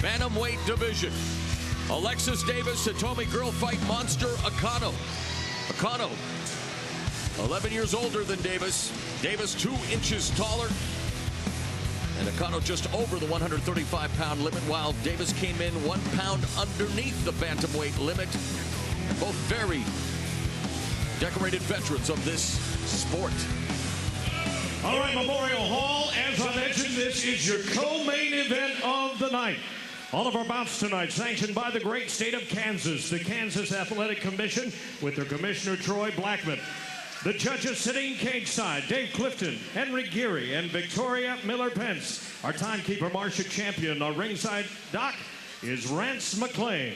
bantamweight division. Alexis Davis, Hitomi girl fight monster Akano. Akano, 11 years older than Davis. Davis 2 inches taller. And Akano just over the 135-pound limit, while Davis came in 1 pound underneath the bantamweight limit. Both very decorated veterans of this sport. All right, Memorial Hall, as I mentioned, this is your co-main event of the night. All of our bouts tonight sanctioned by the great state of Kansas, the Kansas Athletic Commission, with their commissioner, Troy Blackman. The judges sitting cage side, Dave Clifton, Henry Geary, and Victoria Miller-Pence. Our timekeeper, Marcia Champion. Our ringside doc is Rance McLean.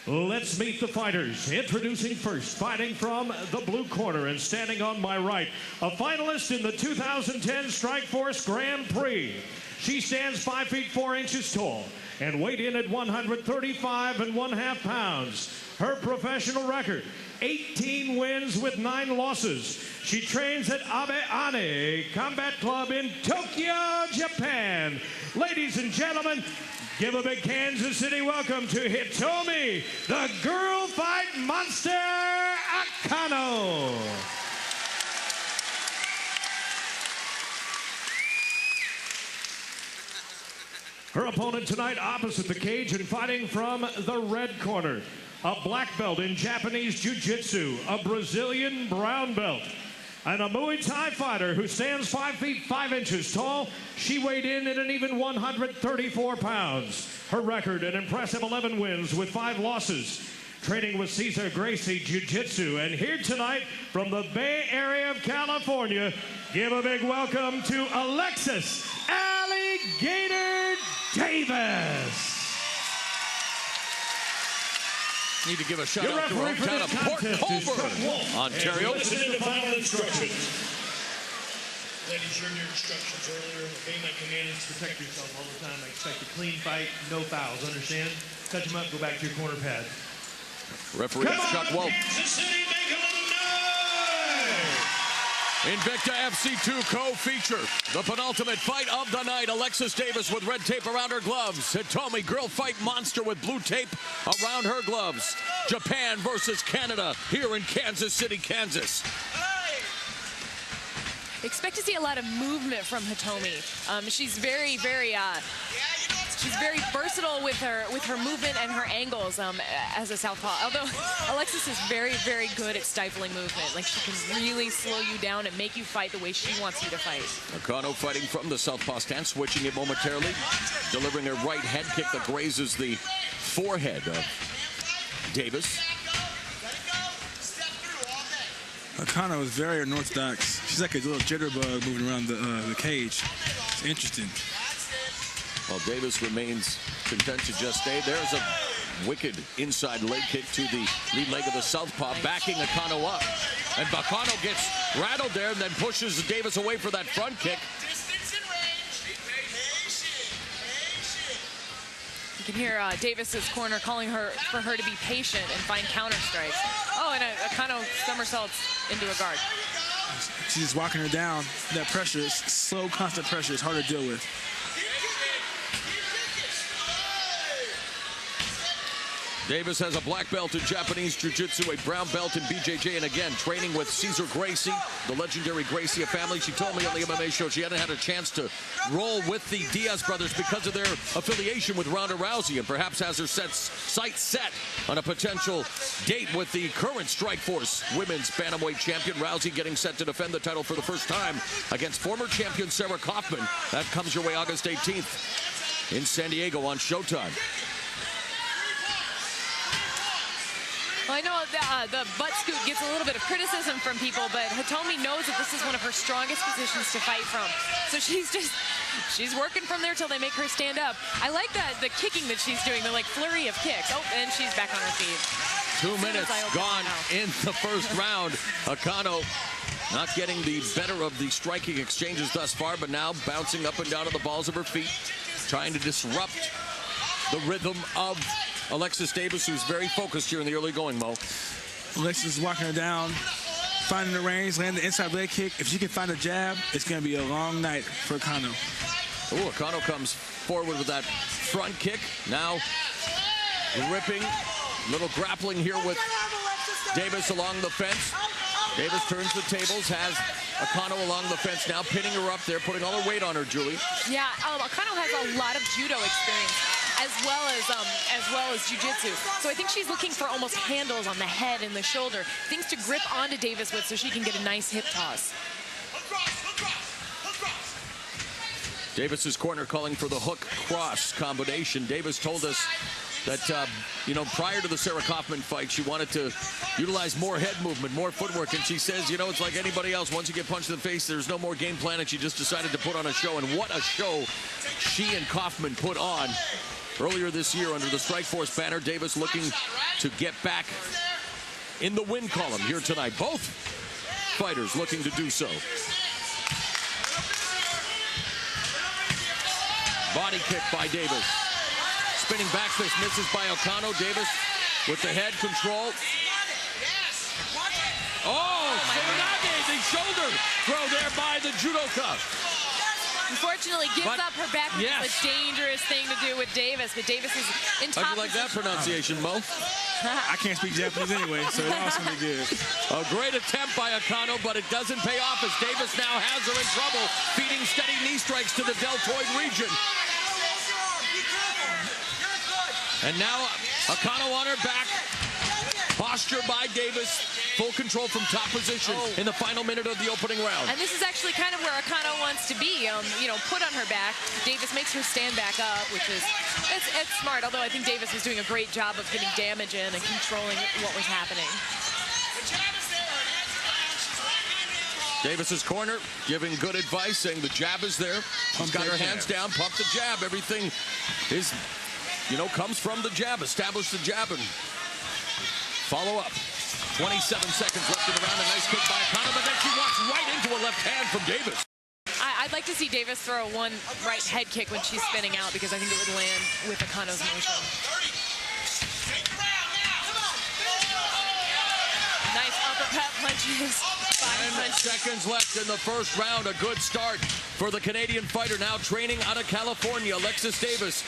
Let's meet the fighters. Introducing first, fighting from the blue corner and standing on my right, a finalist in the 2010 Strikeforce Grand Prix. She stands 5 feet 4 inches tall and weighed in at 135.5 pounds. Her professional record, 18 wins with 9 losses. She trains at Abe Ane Combat Club in Tokyo, Japan. Ladies and gentlemen, give a big Kansas City welcome to Hitomi, the girl fight monster Akano. Her opponent tonight opposite the cage and fighting from the red corner. A black belt in Japanese Jiu-Jitsu, a Brazilian brown belt, and a Muay Thai fighter who stands 5 feet 5 inches tall. She weighed in at an even 134 pounds. Her record, an impressive 11 wins with 5 losses. Training with Cesar Gracie Jiu-Jitsu. And here tonight from the Bay Area of California, give a big welcome to Alexis Alligator Davis. Need to give a shout out to our hometown of Port Colborne, Ontario. Listen to the final instructions. Ladies, you heard your instructions earlier. Obey my commandments. Protect yourself all the time. I expect a clean fight, no fouls. Understand? Touch them up. Go back to your corner pad. Referee Chuck Wolf. Kansas City, make a little noise! Invicta FC2 co-feature. The penultimate fight of the night. Alexis Davis with red tape around her gloves. Hitomi, girl fight monster with blue tape around her gloves. Japan versus Canada here in Kansas City, Kansas. Expect to see a lot of movement from Hitomi. She's very versatile with her movement and her angles as a southpaw. Although Alexis is very good at stifling movement. Like, she can really slow you down and make you fight the way she wants you to fight. Akano fighting from the southpaw stance, switching it momentarily, delivering a right head kick that grazes the forehead of Davis. Akano is very unorthodox. She's like a little jitterbug moving around the cage. It's interesting. Well, Davis remains content to just stay. There's a wicked inside leg kick to the lead leg of the southpaw, backing Akano up. And Akano gets rattled there and then pushes Davis away for that front kick. You can hear Davis's corner calling for her to be patient and find counter strikes. Oh, and Akano somersaults into a guard. She's just walking her down. That pressure is slow, constant pressure. It's hard to deal with. Davis has a black belt in Japanese Jiu-Jitsu, a brown belt in BJJ, and again, training with Cesar Gracie, the legendary Gracie family. She told me on the MMA show she hadn't had a chance to roll with the Diaz brothers because of their affiliation with Ronda Rousey, and perhaps has her sights set on a potential date with the current Strikeforce women's bantamweight champion. Rousey getting set to defend the title for the first time against former champion Sarah Kaufman. That comes your way August 18th in San Diego on Showtime. Well, I know the butt scoot gets a little bit of criticism from people, but Hitomi knows that this is one of her strongest positions to fight from. So she's working from there till they make her stand up. I like the kicking that she's doing, the like flurry of kicks. Oh, and she's back on her feet. 2 minutes gone in the first round. Akano not getting the better of the striking exchanges thus far, but now bouncing up and down on the balls of her feet, trying to disrupt the rhythm of Alexis Davis, who's very focused here in the early going, Mo. Alexis is walking her down, finding the range, landing the inside leg kick. If she can find a jab, it's going to be a long night for Akano. Oh, Akano comes forward with that front kick. Now gripping, little grappling here with Davis along the fence. Davis turns the tables, has Akano along the fence now, pinning her up there, putting all her weight on her, Julie. Yeah, Akano has a lot of judo experience as well as jiu-jitsu. So I think she's looking for almost handles on the head and the shoulder, things to grip onto Davis with so she can get a nice hip toss. Davis's corner calling for the hook cross combination. Davis told us that, you know, prior to the Sarah Kaufman fight, she wanted to utilize more head movement, more footwork. And she says, you know, it's like anybody else. Once you get punched in the face, there's no more game plan. And she just decided to put on a show. And what a show she and Kaufman put on earlier this year under the Strikeforce banner. Davis looking to get back in the win column here tonight. Both fighters looking to do so. Body kick by Davis. Spinning back fist misses by Akano. Davis with the head control. Oh, Sonanage, the shoulder throw there by the judoka. Unfortunately, gives up her back, which is a dangerous thing to do with Davis. But Davis is in top. How'd you like that pronunciation, Mo? I can't speak Japanese anyway, so it's also gonna be good. A great attempt by Akano, but it doesn't pay off as Davis now has her in trouble, feeding steady knee strikes to the deltoid region. And now Akano on her back. Posture by Davis. Full control from top position in the final minute of the opening round. And this is actually kind of where Akano wants to be, you know, put on her back. Davis makes her stand back up, which is, it's smart, although I think Davis was doing a great job of getting damage in and controlling what was happening. Davis's corner giving good advice, saying the jab is there. She's got her hands down, pump the jab. Everything is, you know, comes from the jab. Establish the jab and follow up. 27 seconds left in the round. A nice kick by Akano, but then she walks right into a left hand from Davis. I'd like to see Davis throw one right head kick when she's spinning out because I think it would land with Akano's motion. Nice uppercut punches. 10 seconds left in the first round. A good start for the Canadian fighter now training out of California. Alexis Davis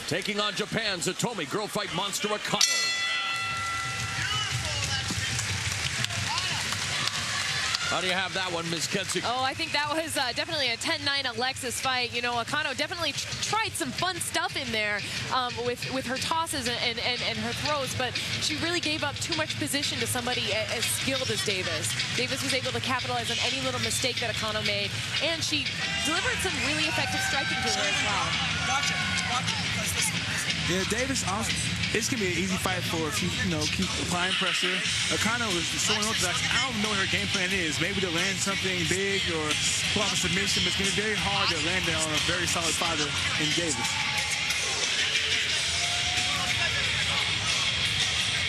taking on Japan's Hitomi girl fight monster Akano. How do you have that one, Ms. Kenzie? Oh, I think that was definitely a 10-9 Alexis fight. You know, Akano definitely tried some fun stuff in there with her tosses and her throws, but she really gave up too much position to somebody as skilled as Davis. Davis was able to capitalize on any little mistake that Akano made, and she delivered some really effective striking to her as well. Yeah, Davis, it's going to be an easy fight for if you keep applying pressure. Akano is showing orthodox. I don't know what her game plan is. Maybe to land something big or pull off a submission, but it's going to be very hard to land it on a very solid fighter in Davis.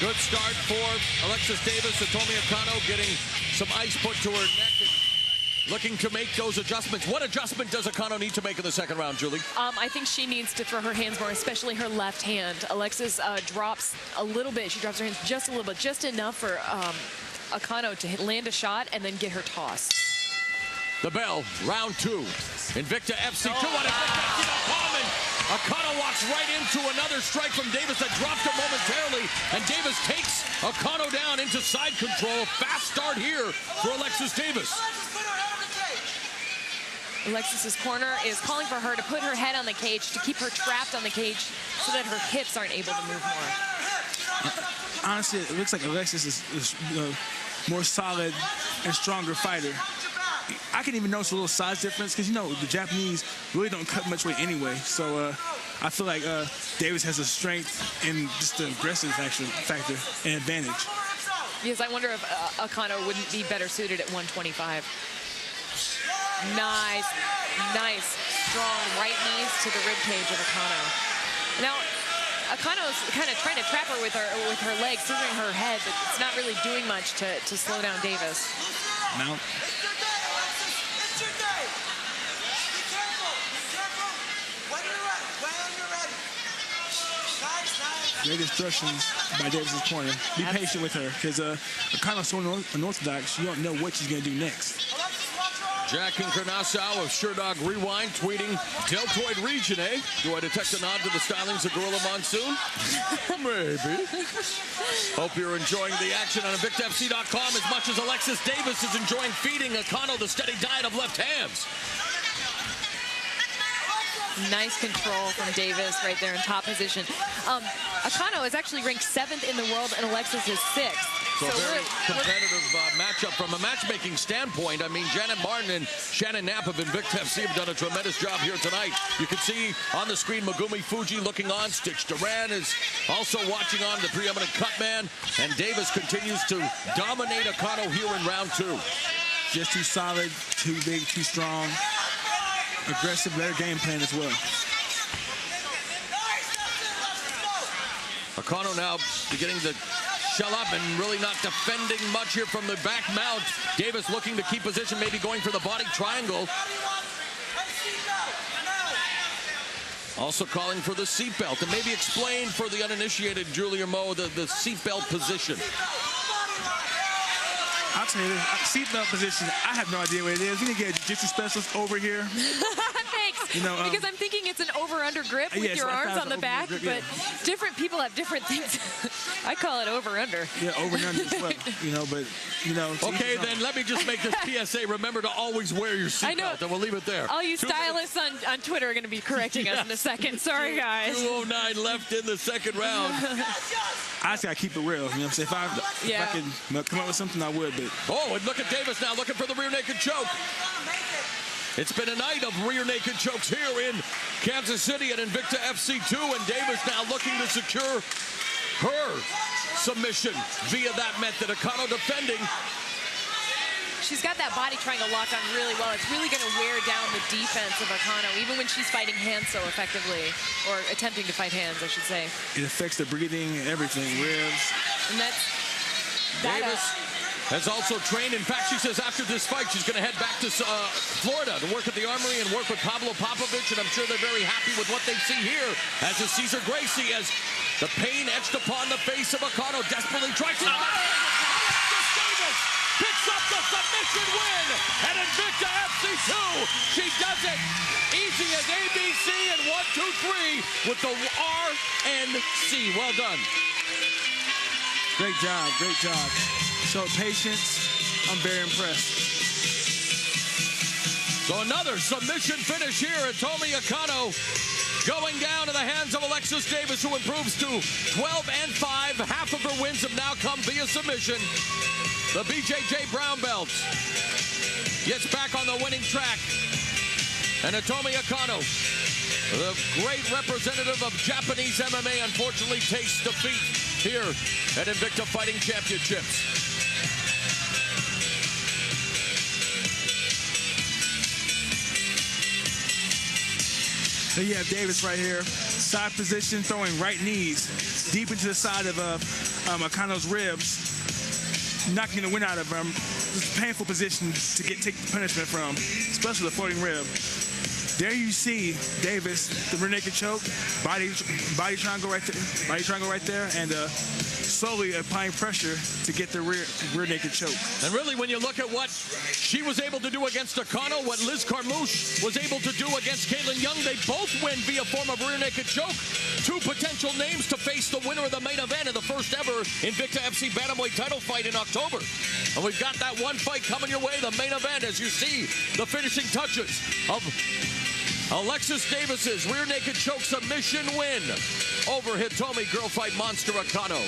Good start for Alexis Davis. Hitomi Akano getting some ice put to her neck and looking to make those adjustments. What adjustment does Akano need to make in the second round, Julie? I think she needs to throw her hands more, especially her left hand. Alexis drops a little bit. She drops her hands just a little bit, just enough for Akano to land a shot and then get her toss. The bell, round 2. Invicta FC 2 on Invicta. Akano walks right into another strike from Davis that dropped her momentarily, and Davis takes Akano down into side control. Fast start here for Alexis Davis. Alexis's corner is calling for her to put her head on the cage, to keep her trapped on the cage so that her hips aren't able to move more. Honestly, it looks like Alexis is more solid and stronger fighter. I can even notice a little size difference because, you know, the Japanese really don't cut much weight anyway. So I feel like Davis has a strength and just the aggressive factor and advantage. Yes, I wonder if Akano wouldn't be better suited at 125. Nice, strong right knees to the rib cage of Akano. Now, Akano's kind of trying to trap her with her legs, scissoring her head, but it's not really doing much to slow down Davis. Mount. Great instructions by Davis's corner. Be patient with her because Akano's so unorthodox, you don't know what she's going to do next. Jack Incarnacio of Sherdog Rewind tweeting, deltoid region, eh? Do I detect a nod to the stylings of Gorilla Monsoon? Maybe. Hope you're enjoying the action on InvictaFC.com as much as Alexis Davis is enjoying feeding Akano the steady diet of left hands. Nice control from Davis right there in top position. Akano is actually ranked 7th in the world, and Alexis is 6th. So a very competitive matchup from a matchmaking standpoint. I mean, Janet Martin and Shannon Knapp of Invicta FC have done a tremendous job here tonight. You can see on the screen Megumi Fuji looking on. Stitch Duran is also watching on, the preeminent cut man. And Davis continues to dominate Akano here in round 2. Just too solid, too big, too strong. Aggressive, better game plan as well. Akano now beginning to shell up and really not defending much here from the back mount. Davis looking to keep position, maybe going for the body triangle. Also calling for the seatbelt, and maybe explain for the uninitiated Julia Moe the seatbelt position. I'll tell you this, seatbelt position, I have no idea what it is. We need to get a jiu-jitsu specialist over here. Thanks. You know, because I'm thinking it's an over-under grip with your arms on the back, grip, but different people have different things. I call it over-under. Yeah, over and under as well. You know, but, you know. Okay, then let me just make this PSA. Remember to always wear your seatbelt, and we'll leave it there. All you stylists on Twitter are going to be correcting us in a second. Sorry, guys. 2:09 left in the second round. I just got to keep it real. You know what I'm saying? If I could come up with something, I would. But oh, and look at Davis now looking for the rear naked choke. It's been a night of rear naked chokes here in Kansas City at Invicta FC2, and Davis now looking to secure her submission via that method. Akano defending. She's got that body triangle locked on really well. It's really going to wear down the defense of Akano, even when she's fighting hands so effectively, or attempting to fight hands, I should say. It affects the breathing, everything, ribs. And Davis has also trained. In fact, she says after this fight, she's going to head back to Florida to work at the Armory and work with Pablo Popovich, and I'm sure they're very happy with what they see here, as is Cesar Gracie, as the pain etched upon the face of Akano, desperately tries to... Picks up the submission win at Invicta FC2. She does it easy as ABC and 1, 2, 3 with the R and C. Well done. Great job, great job. Showed patience. I'm very impressed. So another submission finish here at Hitomi Akano, going down to the hands of Alexis Davis, who improves to 12-5. Half of her wins have now come via submission. The BJJ brown belt gets back on the winning track. And Hitomi Akano, the great representative of Japanese MMA, unfortunately takes defeat here at Invicta Fighting Championships. So you have Davis right here, side position, throwing right knees deep into the side of Akano's ribs, knocking the wind out of him. It's a painful position to take the punishment from, especially the floating rib. There you see Davis, the rear naked choke, body triangle right there, and slowly applying pressure to get the rear naked choke. And really, when you look at what she was able to do against Akano, what Liz Carmouche was able to do against Caitlin Young, they both win via form of rear naked choke. Two potential names to face the winner of the main event in the first ever Invicta FC Bantamweight title fight in October. And we've got that one fight coming your way, the main event, as you see the finishing touches of Alexis Davis's rear naked choke submission win over Hitomi girl fight monster Akano.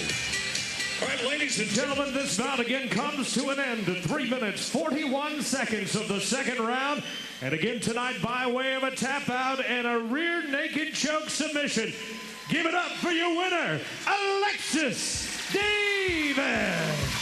All right, ladies and gentlemen, this bout again comes to an end at 3 minutes, 41 seconds of the second round. And again tonight, by way of a tap out and a rear naked choke submission, give it up for your winner, Alexis Davis.